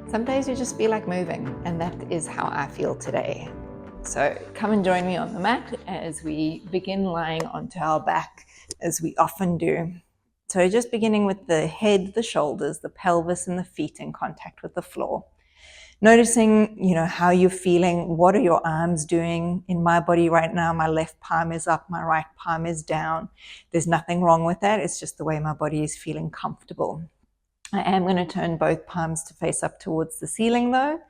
Some days you just feel like moving, and that is how I feel today. So come and join me on the mat as we begin lying onto our back, as we often do. So just beginning with the head, the shoulders, the pelvis, and the feet in contact with the floor. Noticing, how you're feeling. What are your arms doing? In my body right now, my left palm is up, my right palm is down. There's nothing wrong with that. It's just the way my body is feeling comfortable. I am going to turn both palms to face up towards the ceiling though.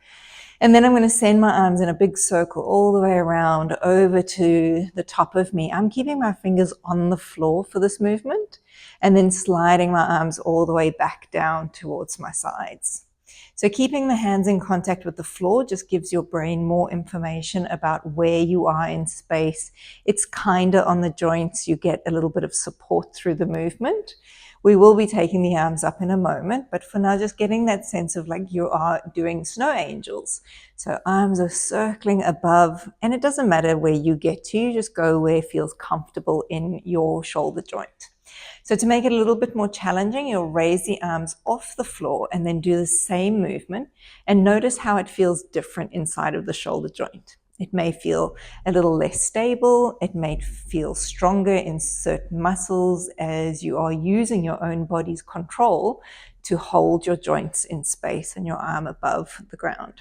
And then I'm going to send my arms in a big circle all the way around over to the top of me. I'm keeping my fingers on the floor for this movement and then sliding my arms all the way back down towards my sides. So keeping the hands in contact with the floor just gives your brain more information about where you are in space. It's kinder on the joints. You get a little bit of support through the movement. We will be taking the arms up in a moment, but for now, just getting that sense of like you are doing snow angels. So arms are circling above, and it doesn't matter where you get to, you just go where it feels comfortable in your shoulder joint. So to make it a little bit more challenging, you'll raise the arms off the floor and then do the same movement, and notice how it feels different inside of the shoulder joint. It may feel a little less stable. It may feel stronger in certain muscles as you are using your own body's control to hold your joints in space and your arm above the ground.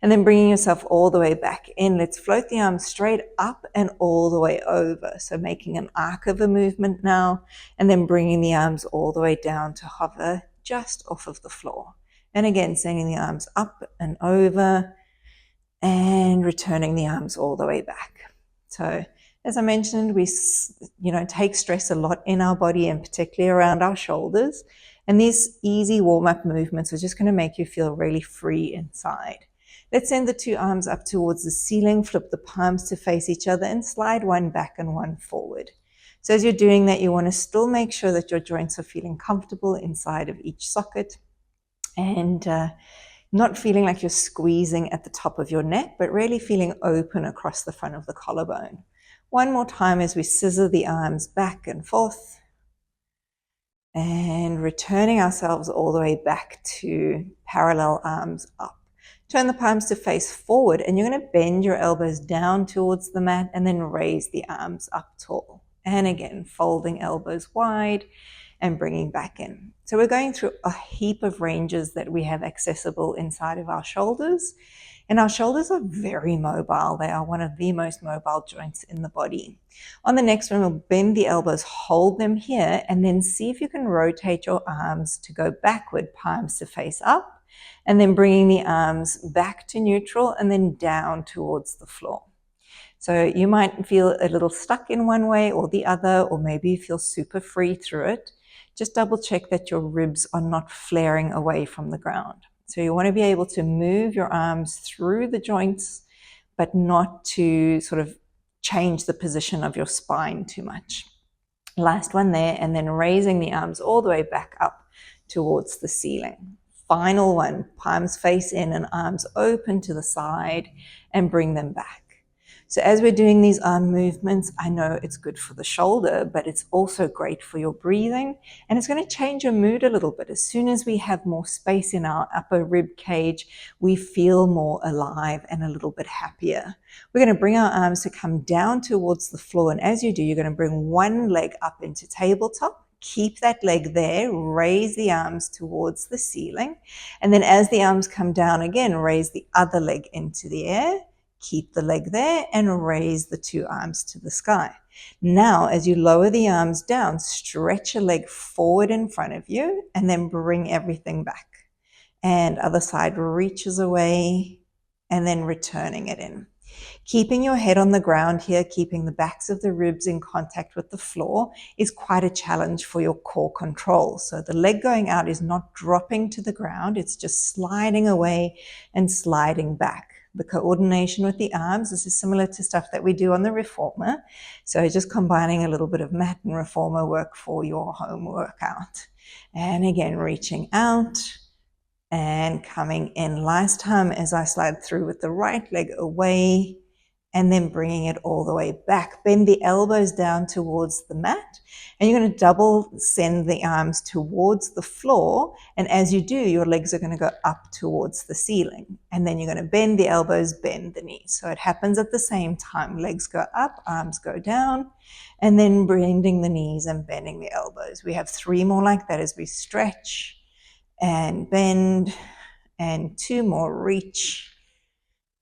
And then bringing yourself all the way back in. Let's float the arms straight up and all the way over. So making an arc of a movement now, and then bringing the arms all the way down to hover just off of the floor. And again, sending the arms up and over, and returning the arms all the way back. So as I mentioned, we take stress a lot in our body, and particularly around our shoulders. And these easy warm-up movements are just going to make you feel really free inside. Let's send the two arms up towards the ceiling, flip the palms to face each other, and slide one back and one forward. So as you're doing that, you want to still make sure that your joints are feeling comfortable inside of each socket, and not feeling like you're squeezing at the top of your neck, but really feeling open across the front of the collarbone. One more time as we scissor the arms back and forth, and returning ourselves all the way back to parallel arms up. Turn the palms to face forward, and you're going to bend your elbows down towards the mat and then raise the arms up tall. And again, folding elbows wide and bringing back in. So we're going through a heap of ranges that we have accessible inside of our shoulders. And our shoulders are very mobile. They are one of the most mobile joints in the body. On the next one, we'll bend the elbows, hold them here, and then see if you can rotate your arms to go backward, palms to face up, and then bringing the arms back to neutral and then down towards the floor. So you might feel a little stuck in one way or the other, or maybe you feel super free through it. Just double check that your ribs are not flaring away from the ground. So you want to be able to move your arms through the joints, but not to sort of change the position of your spine too much. Last one there, and then raising the arms all the way back up towards the ceiling. Final one, palms face in and arms open to the side, and bring them back. So as we're doing these arm movements, I know it's good for the shoulder, but it's also great for your breathing, and it's going to change your mood a little bit. As soon as we have more space in our upper rib cage, we feel more alive and a little bit happier. We're going to bring our arms to come down towards the floor, and as you do, you're going to bring one leg up into tabletop. Keep that leg there, raise the arms towards the ceiling, and then as the arms come down again, raise the other leg into the air. Keep the leg there and raise the two arms to the sky. Now, as you lower the arms down, stretch a leg forward in front of you and then bring everything back. And other side reaches away and then returning it in. Keeping your head on the ground here, keeping the backs of the ribs in contact with the floor is quite a challenge for your core control. So the leg going out is not dropping to the ground, it's just sliding away and sliding back. The coordination with the arms, this is similar to stuff that we do on the reformer. So just combining a little bit of mat and reformer work for your home workout. And again, reaching out and coming in. Last time as I slide through with the right leg away and then bringing it all the way back. Bend the elbows down towards the mat, and you're going to double send the arms towards the floor, and as you do, your legs are going to go up towards the ceiling, and then you're going to bend the elbows, bend the knees. So it happens at the same time. Legs go up, arms go down, and then bending the knees and bending the elbows. We have 3 more like that as we stretch and bend, and 2 more, reach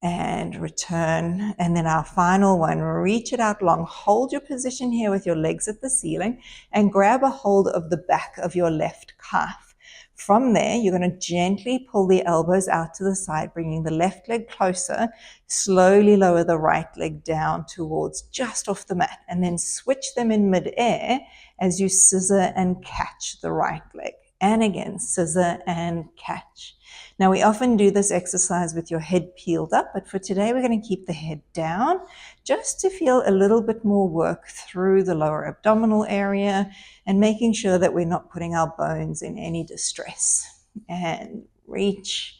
and return. And then our final one, reach it out long. Hold your position here with your legs at the ceiling and grab a hold of the back of your left calf. From there, you're going to gently pull the elbows out to the side, bringing the left leg closer. Slowly lower the right leg down towards just off the mat, and then switch them in midair as you scissor and catch the right leg. And again, scissor and catch. Now, we often do this exercise with your head peeled up, but for today, we're going to keep the head down just to feel a little bit more work through the lower abdominal area and making sure that we're not putting our bones in any distress. And reach.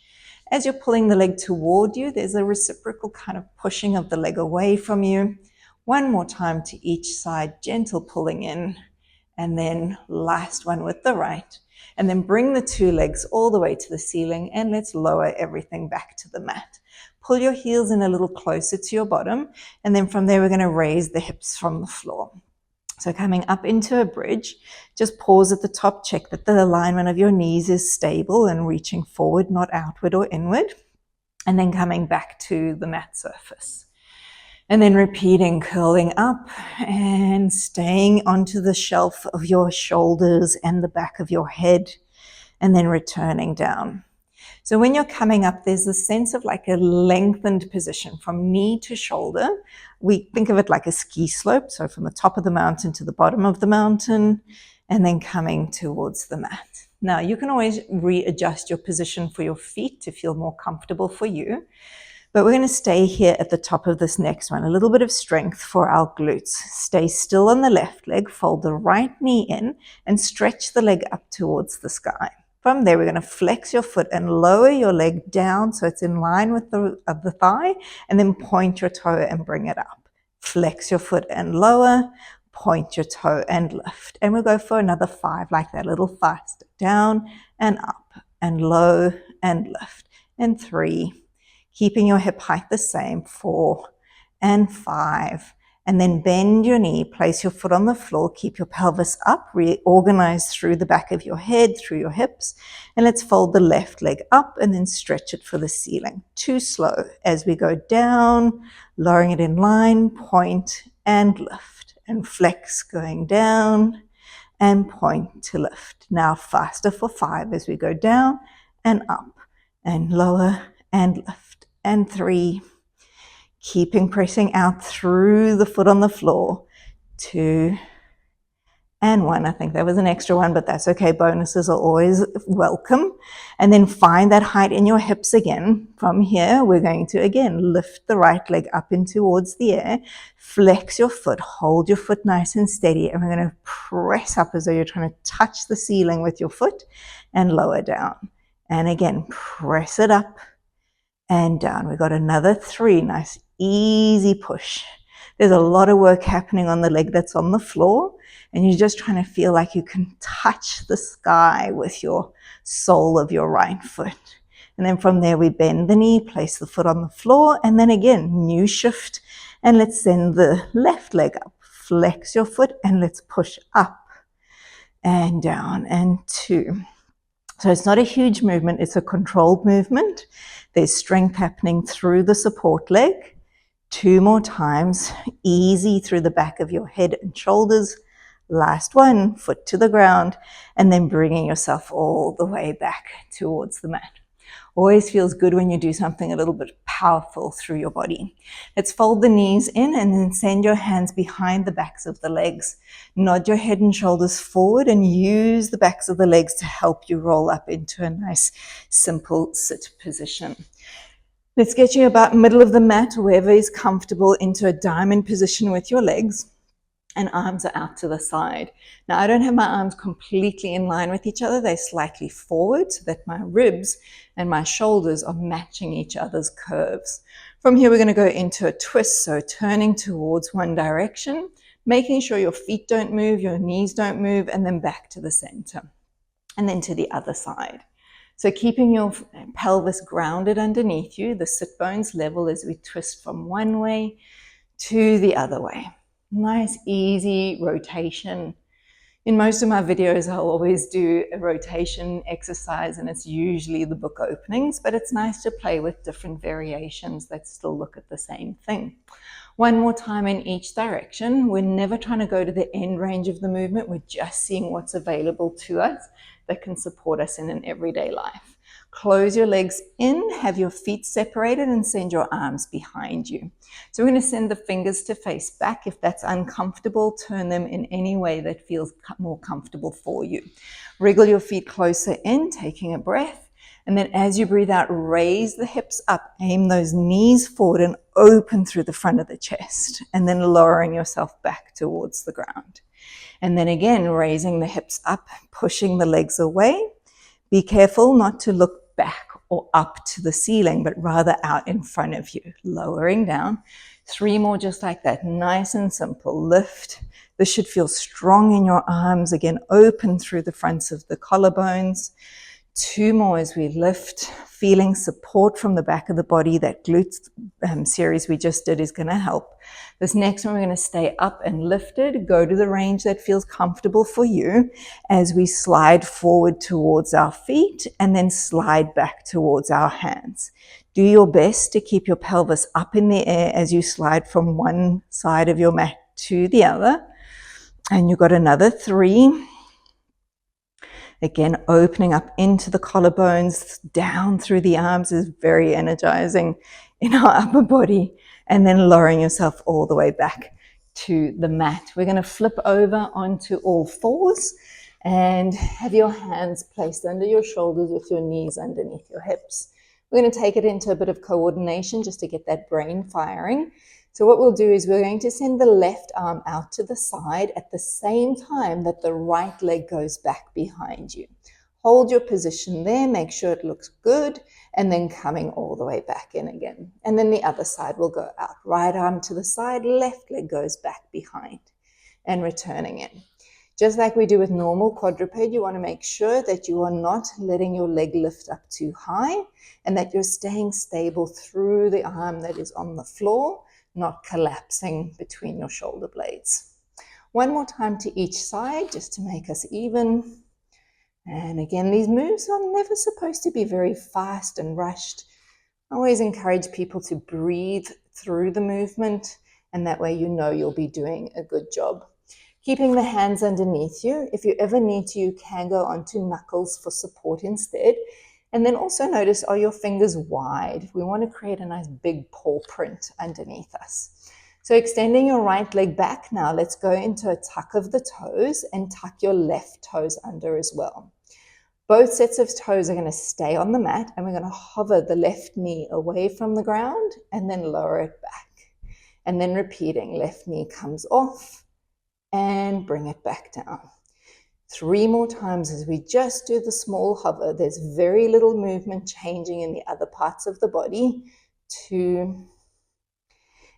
As you're pulling the leg toward you, there's a reciprocal kind of pushing of the leg away from you. One more time to each side, gentle pulling in, and then last one with the right. And then bring the 2 legs all the way to the ceiling, and let's lower everything back to the mat. Pull your heels in a little closer to your bottom, and then from there we're going to raise the hips from the floor. So coming up into a bridge, just pause at the top, check that the alignment of your knees is stable and reaching forward, not outward or inward, and then coming back to the mat surface. And then repeating, curling up and staying onto the shelf of your shoulders and the back of your head, and then returning down. So when you're coming up, there's a sense of like a lengthened position from knee to shoulder. We think of it like a ski slope, so from the top of the mountain to the bottom of the mountain, and then coming towards the mat. Now, you can always readjust your position for your feet to feel more comfortable for you. But we're going to stay here at the top of this next one. A little bit of strength for our glutes. Stay still on the left leg, fold the right knee in, and stretch the leg up towards the sky. From there, we're going to flex your foot and lower your leg down so it's in line with the thigh, and then point your toe and bring it up. Flex your foot and lower, point your toe and lift. And we'll go for another 5 like that, a little faster. Down and up and low and lift. And 3. Keeping your hip height the same, 4 and 5. And then bend your knee, place your foot on the floor, keep your pelvis up, reorganize through the back of your head, through your hips. And let's fold the left leg up and then stretch it for the ceiling. 2 slow as we go down, lowering it in line, point and lift. And flex going down and point to lift. Now faster for 5 as we go down and up and lower and lift. And 3, keeping pressing out through the foot on the floor. 2 and 1. I think that was an extra one, but that's okay. Bonuses are always welcome. And then find that height in your hips again. From here, we're going to again lift the right leg up and towards the air. Flex your foot, hold your foot nice and steady, and we're going to press up as though you're trying to touch the ceiling with your foot and lower down. And again, press it up and down. We've got another 3. Nice, easy push. There's a lot of work happening on the leg that's on the floor, and you're just trying to feel like you can touch the sky with your sole of your right foot. And then from there, we bend the knee, place the foot on the floor, and then again, new shift. And let's send the left leg up. Flex your foot, and let's push up and down, and 2. So it's not a huge movement, it's a controlled movement. There's strength happening through the support leg. 2 more times, easy through the back of your head and shoulders. Last one, foot to the ground, and then bringing yourself all the way back towards the mat. Always feels good when you do something a little bit powerful through your body. Let's fold the knees in and then send your hands behind the backs of the legs. Nod your head and shoulders forward and use the backs of the legs to help you roll up into a nice, simple sit position. Let's get you about middle of the mat, wherever is comfortable, into a diamond position with your legs. and arms are out to the side. Now, I don't have my arms completely in line with each other. They're slightly forward so that my ribs and my shoulders are matching each other's curves. From here, we're going to go into a twist, so turning towards one direction, making sure your feet don't move, your knees don't move, and then back to the center, and then to the other side. So keeping your pelvis grounded underneath you, the sit bones level as we twist from one way to the other way. Nice, easy rotation. In most of my videos, I'll always do a rotation exercise, and it's usually the book openings, but it's nice to play with different variations that still look at the same thing. One more time in each direction. We're never trying to go to the end range of the movement. We're just seeing what's available to us that can support us in an everyday life. Close your legs in, have your feet separated, and send your arms behind you. So we're going to send the fingers to face back. If that's uncomfortable, turn them in any way that feels more comfortable for you. Wriggle your feet closer in, taking a breath. And then as you breathe out, raise the hips up, aim those knees forward and open through the front of the chest, and then lowering yourself back towards the ground. And then again, raising the hips up, pushing the legs away. Be careful not to look back or up to the ceiling, but rather out in front of you, lowering down. 3 more just like that, nice and simple. Lift. This should feel strong in your arms. Again, open through the fronts of the collarbones. 2 more as we lift, feeling support from the back of the body. That glutes series we just did is going to help. This next one, we're going to stay up and lifted. Go to the range that feels comfortable for you as we slide forward towards our feet and then slide back towards our hands. Do your best to keep your pelvis up in the air as you slide from one side of your mat to the other. And you've got another 3. Again, opening up into the collarbones, down through the arms is very energizing in our upper body, and then lowering yourself all the way back to the mat. We're going to flip over onto all fours and have your hands placed under your shoulders with your knees underneath your hips. We're going to take it into a bit of coordination just to get that brain firing. So what we'll do is we're going to send the left arm out to the side at the same time that the right leg goes back behind you. Hold your position there, make sure it looks good, and then coming all the way back in again. And then the other side will go out. Right arm to the side, left leg goes back behind and returning in. Just like we do with normal quadruped, you want to make sure that you are not letting your leg lift up too high and that you're staying stable through the arm that is on the floor, not collapsing between your shoulder blades. 1 more time to each side just to make us even. And again, these moves are never supposed to be very fast and rushed. I always encourage people to breathe through the movement, and that way you know you'll be doing a good job. Keeping the hands underneath you. If you ever need to, you can go onto knuckles for support instead. And then also notice, are your fingers wide? We want to create a nice big paw print underneath us. So extending your right leg back now, let's go into a tuck of the toes and tuck your left toes under as well. Both sets of toes are going to stay on the mat, and we're going to hover the left knee away from the ground and then lower it back. And then repeating, left knee comes off and bring it back down. 3 more times as we just do the small hover. There's very little movement changing in the other parts of the body. 2.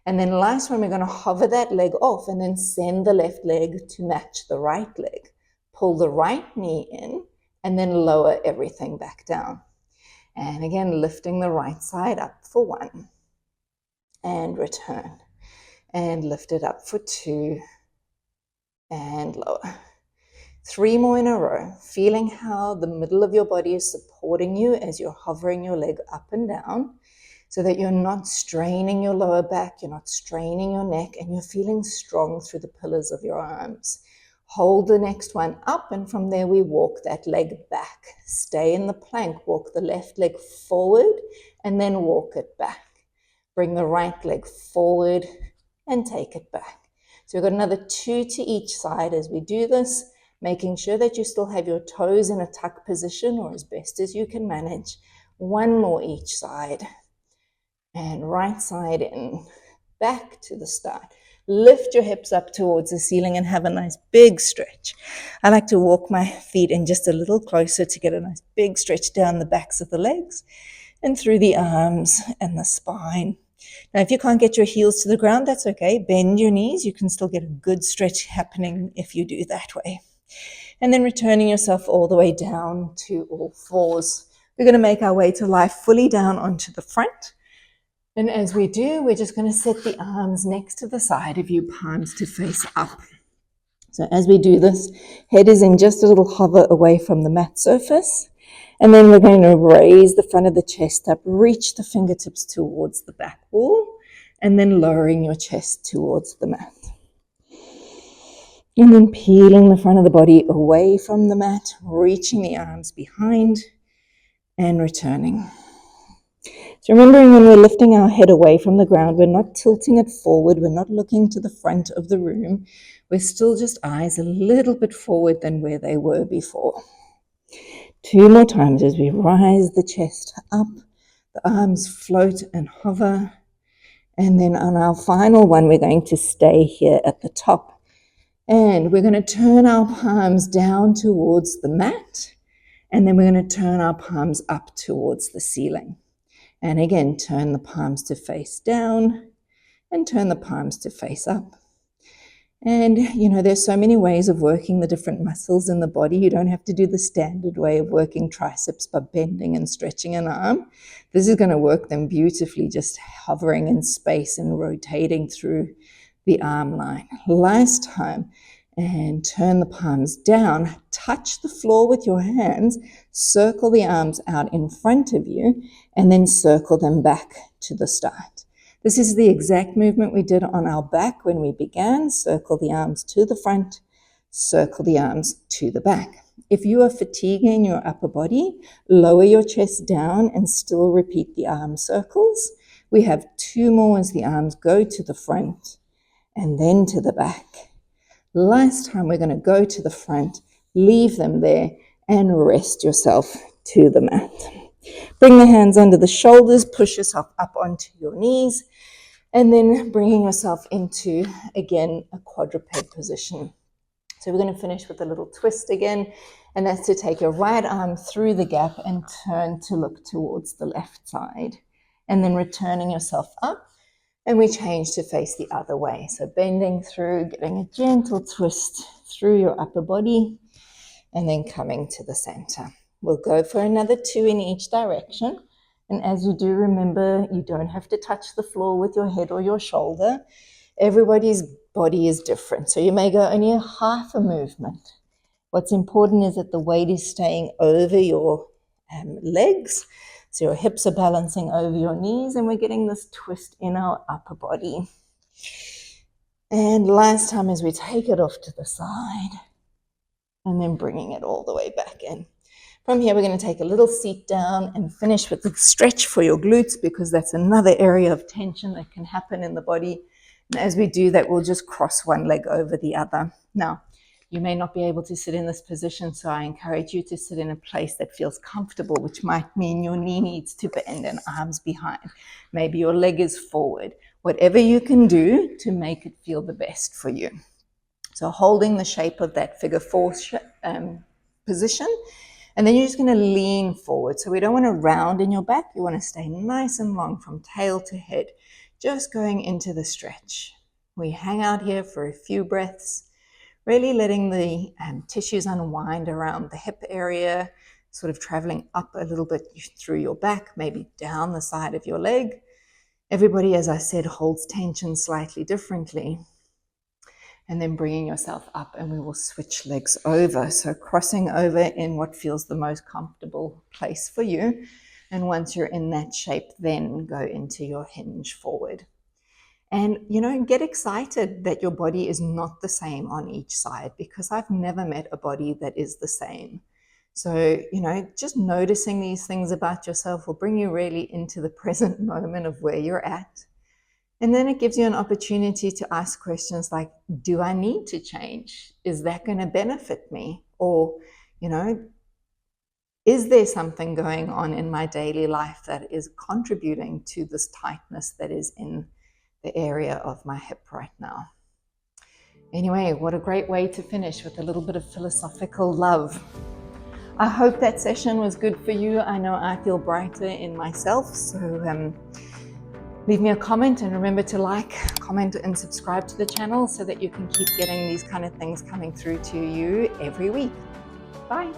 And then last one, we're going to hover that leg off and then send the left leg to match the right leg. Pull the right knee in and then lower everything back down. And again, lifting the right side up for 1. And return. And lift it up for 2. And lower. 3 more in a row, feeling how the middle of your body is supporting you as you're hovering your leg up and down so that you're not straining your lower back, you're not straining your neck, and you're feeling strong through the pillars of your arms. Hold the next one up, and from there we walk that leg back. Stay in the plank, walk the left leg forward and then walk it back. Bring the right leg forward and take it back. So we've got another 2 to each side as we do this, making sure that you still have your toes in a tuck position or as best as you can manage. 1 more each side. And right side in, back to the start. Lift your hips up towards the ceiling and have a nice big stretch. I like to walk my feet in just a little closer to get a nice big stretch down the backs of the legs and through the arms and the spine. Now, if you can't get your heels to the ground, that's okay. Bend your knees. You can still get a good stretch happening if you do that way. And then returning yourself all the way down to all fours. We're going to make our way to lie fully down onto the front. And as we do, we're just going to set the arms next to the side of you, palms to face up. So as we do this, head is in just a little hover away from the mat surface. And then we're going to raise the front of the chest up, reach the fingertips towards the back wall, and then lowering your chest towards the mat. And then peeling the front of the body away from the mat, reaching the arms behind and returning. So remembering when we're lifting our head away from the ground, we're not tilting it forward, we're not looking to the front of the room, we're still just eyes a little bit forward than where they were before. 2 more times as we rise the chest up, the arms float and hover, and then on our final one, we're going to stay here at the top. And we're going to turn our palms down towards the mat, and then we're going to turn our palms up towards the ceiling. And again, turn the palms to face down and turn the palms to face up. And, there's so many ways of working the different muscles in the body. You don't have to do the standard way of working triceps by bending and stretching an arm. This is going to work them beautifully, just hovering in space and rotating through the arm line. Last time. And turn the palms down, touch the floor with your hands, circle the arms out in front of you, and then circle them back to the start. This is the exact movement we did on our back when we began. Circle the arms to the front, circle the arms to the back. If you are fatiguing your upper body, lower your chest down and still repeat the arm circles. We have 2 more as the arms go to the front and then to the back. Last time, we're going to go to the front, leave them there, and rest yourself to the mat. Bring the hands under the shoulders, push yourself up onto your knees, and then bringing yourself into, again, a quadruped position. So we're going to finish with a little twist again, and that's to take your right arm through the gap and turn to look towards the left side, and then returning yourself up. And we change to face the other way. So bending through, getting a gentle twist through your upper body, and then coming to the center. We'll go for another 2 in each direction. And as you do, remember, you don't have to touch the floor with your head or your shoulder. Everybody's body is different. So you may go only a half a movement. What's important is that the weight is staying over your legs. So your hips are balancing over your knees, and we're getting this twist in our upper body. And last time, as we take it off to the side and then bringing it all the way back in. From here, we're going to take a little seat down and finish with the stretch for your glutes, because that's another area of tension that can happen in the body. And as we do that, we'll just cross one leg over the other. Now, you may not be able to sit in this position, so I encourage you to sit in a place that feels comfortable, which might mean your knee needs to bend and arms behind. Maybe your leg is forward. Whatever you can do to make it feel the best for you. So holding the shape of that figure 4 position, and then you're just going to lean forward. So we don't want to round in your back. You want to stay nice and long from tail to head, just going into the stretch. We hang out here for a few breaths. Really letting the tissues unwind around the hip area, sort of traveling up a little bit through your back, maybe down the side of your leg. Everybody, as I said, holds tension slightly differently. And then bringing yourself up, and we will switch legs over. So crossing over in what feels the most comfortable place for you. And once you're in that shape, then go into your hinge forward. And, get excited that your body is not the same on each side, because I've never met a body that is the same. So, just noticing these things about yourself will bring you really into the present moment of where you're at. And then it gives you an opportunity to ask questions like, do I need to change? Is that going to benefit me? Or, is there something going on in my daily life that is contributing to this tightness that is in the area of my hip right now? Anyway, what a great way to finish with a little bit of philosophical love. I hope that session was good for you. I know I feel brighter in myself, so leave me a comment, and remember to like, comment, and subscribe to the channel so that you can keep getting these kind of things coming through to you every week. Bye.